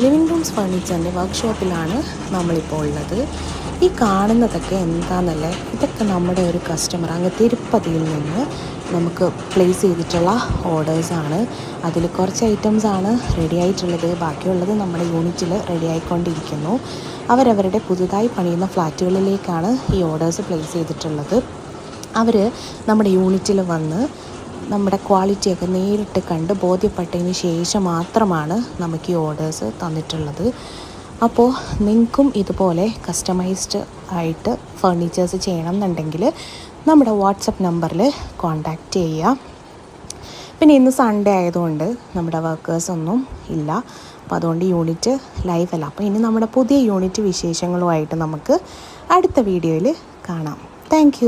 Living rooms ഫർണിച്ചറിൻ്റെ വർക്ക്ഷോപ്പിലാണ് നമ്മളിപ്പോൾ ഉള്ളത്. ഈ കാണുന്നതൊക്കെ എന്താണെന്നല്ലേ, ഇതൊക്കെ നമ്മുടെ ഒരു കസ്റ്റമർ അങ്ങ് തിരുപ്പതിയിൽ നിന്ന് നമുക്ക് പ്ലേസ് ചെയ്തിട്ടുള്ള ഓർഡേഴ്സാണ്. അതിൽ കുറച്ച് ഐറ്റംസാണ് റെഡി ആയിട്ടുള്ളത്, ബാക്കിയുള്ളത് നമ്മുടെ യൂണിറ്റിൽ റെഡി ആയിക്കൊണ്ടിരിക്കുന്നു. അവരവരുടെ പുതുതായി പണിയുന്ന ഫ്ലാറ്റുകളിലേക്കാണ് ഈ ഓർഡേഴ്സ് പ്ലേസ് ചെയ്തിട്ടുള്ളത്. അവർ നമ്മുടെ യൂണിറ്റിൽ വന്ന് നമ്മുടെ ക്വാളിറ്റിയൊക്കെ നേരിട്ട് കണ്ട് ബോധ്യപ്പെട്ടതിന് ശേഷം മാത്രമാണ് നമുക്ക് ഈ ഓർഡേഴ്സ് തന്നിട്ടുള്ളത്. അപ്പോൾ നിങ്ങൾക്കും ഇതുപോലെ കസ്റ്റമൈസ്ഡ് ആയിട്ട് ഫർണിച്ചേഴ്സ് ചെയ്യണം എന്നുണ്ടെങ്കിൽ നമ്മുടെ വാട്സപ്പ് നമ്പറിൽ കോൺടാക്റ്റ് ചെയ്യുക. പിന്നെ ഇന്ന് സൺഡേ ആയതുകൊണ്ട് നമ്മുടെ വർക്കേഴ്സൊന്നും ഇല്ല, അപ്പോൾ അതുകൊണ്ട് യൂണിറ്റ് ലൈവ് അല്ല. അപ്പോൾ ഇനി നമ്മുടെ പുതിയ യൂണിറ്റ് വിശേഷങ്ങളുമായിട്ട് നമുക്ക് അടുത്ത വീഡിയോയിൽ കാണാം. താങ്ക്